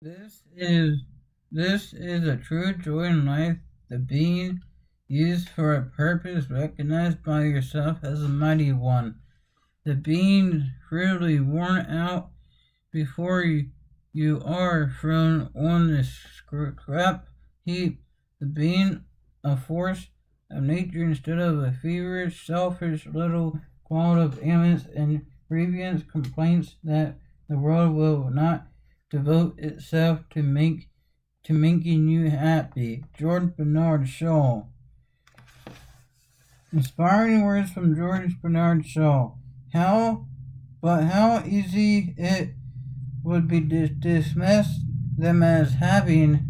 This is this is a true joy in life, the being used for a purpose recognized by yourself as a mighty one. The being really worn out before you are thrown on the scrap heap, the being a force of nature instead of a feverish, selfish little cloud of ailments and grievous complaints that the world will not devote itself to making you happy. George Bernard Shaw. Inspiring words from George Bernard Shaw. How easy it would be to dismiss them as having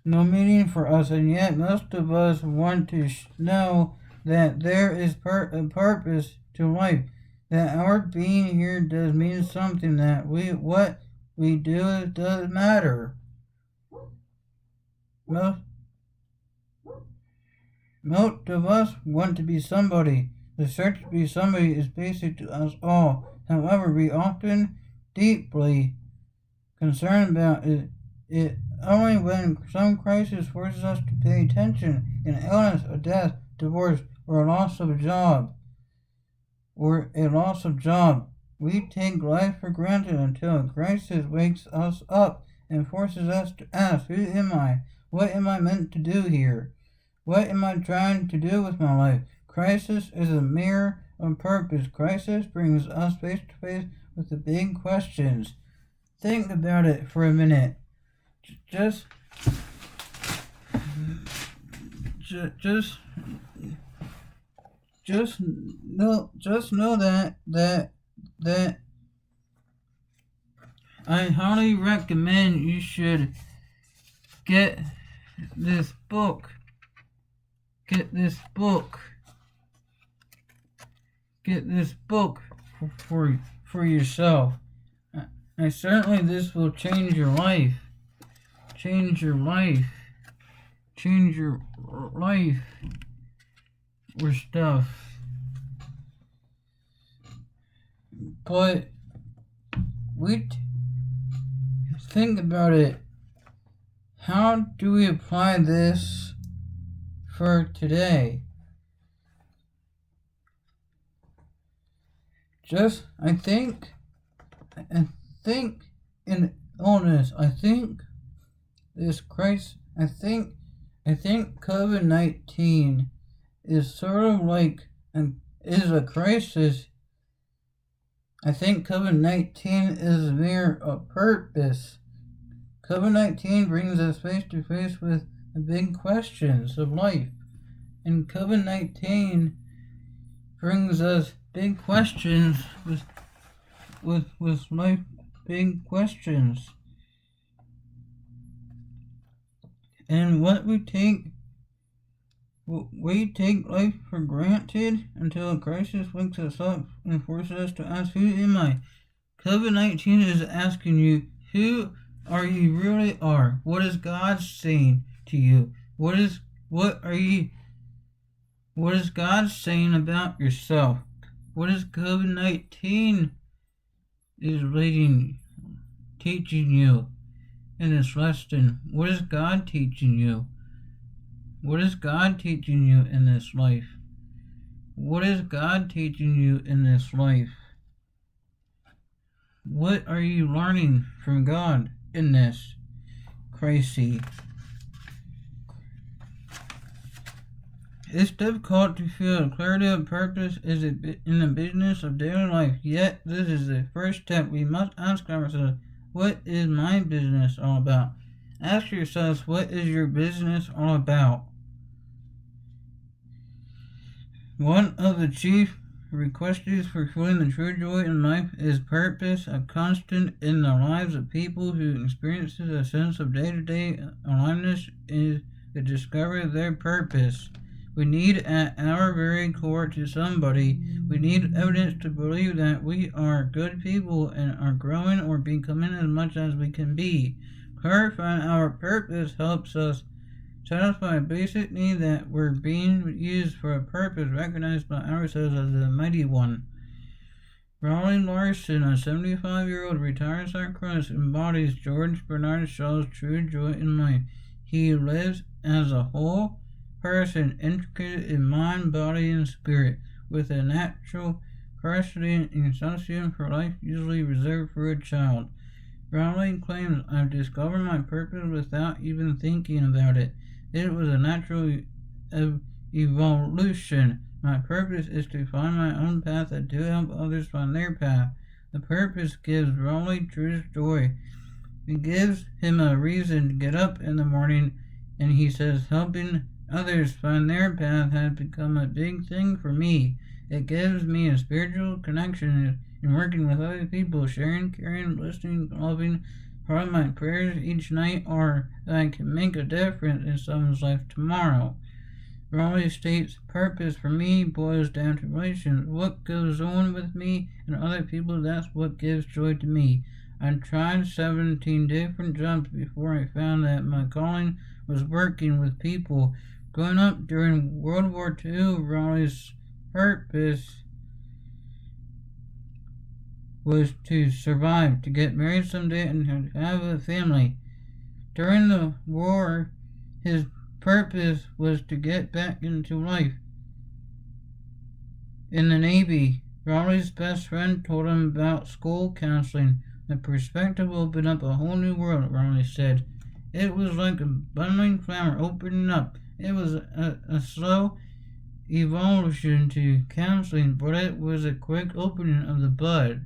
no meaning for us, and yet most of us want to know that there is a purpose to life, that our being here does mean something, that what we do does matter. Most, most of us want to be somebody. The search to be somebody is basic to us all. However, we often deeply concerned about it only when some crisis forces us to pay attention, an illness, a death, divorce, or a loss of a job. We take life for granted until a crisis wakes us up and forces us to ask, who am I? What am I meant to do here? What am I trying to do with my life? Crisis is a mirror of purpose. Crisis brings us face to face with the big questions. Think about it for a minute. Just know that I highly recommend you should get this book. Get this book for yourself. And certainly this will change your life. Change your life or stuff. But think about it. How do we apply this for today? I think in illness, I think this crisis, I think COVID-19 is sort of like is a crisis. I think COVID-19 is a mirror of purpose. COVID-19 brings us face to face with the big questions of life, and COVID-19 brings us big questions with life, big questions. And we take life for granted until a crisis wakes us up and forces us to ask, who am I? COVID-19 is asking you, who are you really are? What is God saying to you? What is God saying about yourself? What is COVID-19 teaching you in this lesson? What is God teaching you? What is God teaching you in this life? What is God teaching you in this life? What are you learning from God in this crisis? It's difficult to feel clarity of purpose in the business of daily life, yet this is the first step. We must ask ourselves, what is my business all about? Ask yourselves, what is your business all about? One of the chief requests for feeling the true joy in life is purpose, a constant in the lives of people who experiences a sense of day-to-day aliveness is the discovery of their purpose. We need at our very core to somebody. We need evidence to believe that we are good people and are growing or becoming as much as we can be. Clarifying our purpose helps us satisfy a basic need that we're being used for a purpose recognized by ourselves as the mighty one. Raleigh Larson, a 75-year-old retired cyclist, embodies George Bernard Shaw's true joy in life. He lives as a whole person, intricate in mind, body, and spirit, with a natural curiosity and enthusiasm for life usually reserved for a child. Raleigh claims, "I've discovered my purpose without even thinking about it. It was a natural evolution. My purpose is to find my own path and to help others find their path." The purpose gives Raleigh true joy. It gives him a reason to get up in the morning, and he says helping others find their path has become a big thing for me. It gives me a spiritual connection in working with other people, sharing, caring, listening, loving. Part of my prayers each night are that I can make a difference in someone's life tomorrow. Raleigh states, "Purpose for me boils down to relations. What goes on with me and other people, that's what gives joy to me. I tried 17 different jobs before I found that my calling was working with people." Growing up during World War II, Raleigh's purpose was to survive, to get married someday, and to have a family. During the war, his purpose was to get back into life. In the Navy, Raleigh's best friend told him about school counseling. "The perspective opened up a whole new world," Raleigh said. "It was like a budding flower opening up. It was a slow evolution to counseling, but it was a quick opening of the bud."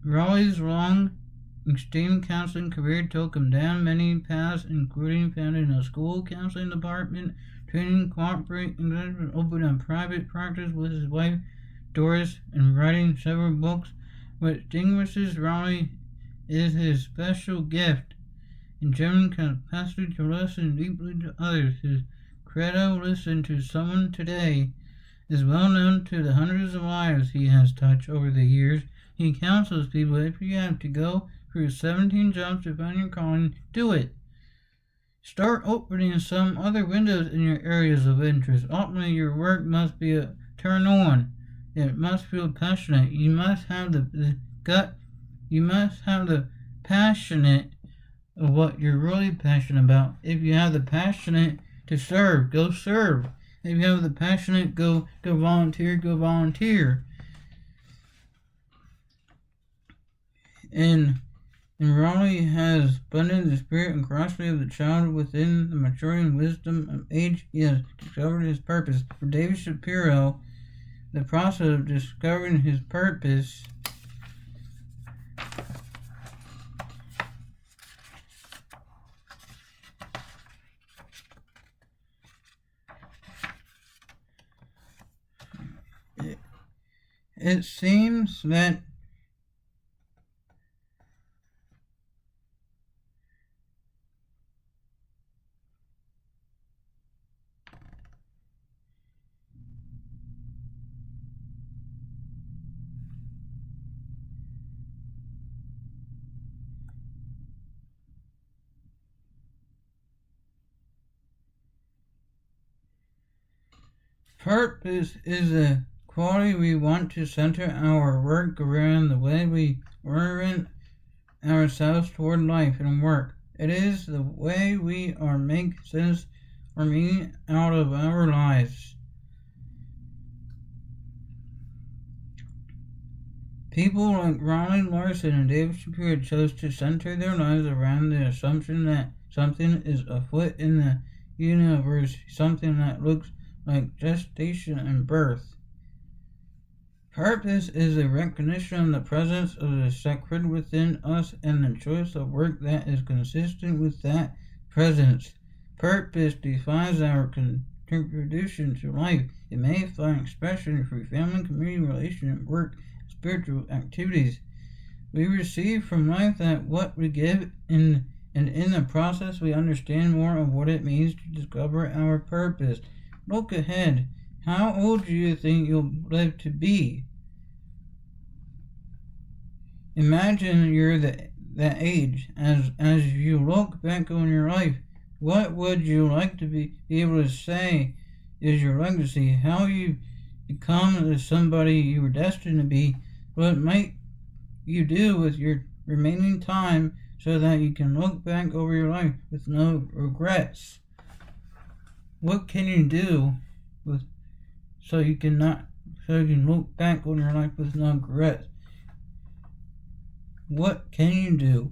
Raleigh's long, extended counseling career took him down many paths, including founding a school counseling department, training corporate English, and opening a private practice with his wife, Doris, and writing several books. What distinguishes Raleigh is his special gift and genuine capacity to listen deeply to others. His credo, "Listen to someone today," is well known to the hundreds of lives he has touched over the years. He counsels people, if you have to go through 17 jobs to find your calling, do it. Start opening some other windows in your areas of interest. Ultimately, your work must be a turn on. It must feel passionate. You must have the gut. You must have the passionate of what you're really passionate about. If you have the passionate to serve, go serve. If you have the passionate, go volunteer, go volunteer. And Raleigh has blended the spirit and curiosity of the child within the maturing wisdom of age. He has discovered his purpose. For David Shapiro, the process of discovering his purpose it seems that purpose is a quality we want to center our work around, the way we orient ourselves toward life and work. It is the way we are make sense or meaning out of our lives. People like Raleigh Larson and David Shapiro chose to center their lives around the assumption that something is afoot in the universe, something that looks like gestation and birth. Purpose is a recognition of the presence of the sacred within us and the choice of work that is consistent with that presence. Purpose defines our contribution to life. It may find expression through family, community, relationship, work, and spiritual activities. We receive from life that what we give, and in the process we understand more of what it means to discover our purpose. Look ahead. How old do you think you'll live to be? Imagine you're that age. As you look back on your life, what would you like to be able to say is your legacy? How you become somebody you were destined to be. What might you do with your remaining time so that you can look back over your life with no regrets? What can you do with so you can look back on your life with no regrets? What can you do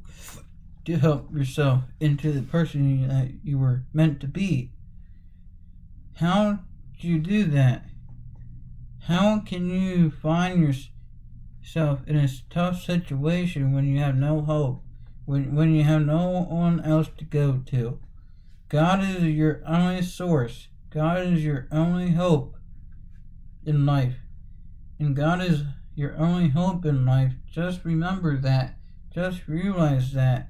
to help yourself into the person that you were meant to be? How do you do that? How can you find yourself in a tough situation when you have no hope, when you have no one else to go to? God is your only source. God is your only hope in life. And God is your only hope in life. Just remember that. Just realize that.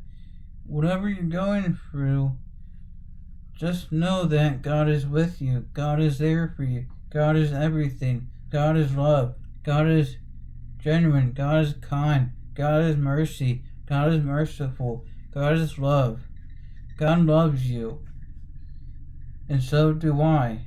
Whatever you're going through, just know that God is with you. God is there for you. God is everything. God is love. God is genuine. God is kind. God is mercy. God is merciful. God is love. God loves you. And so do I.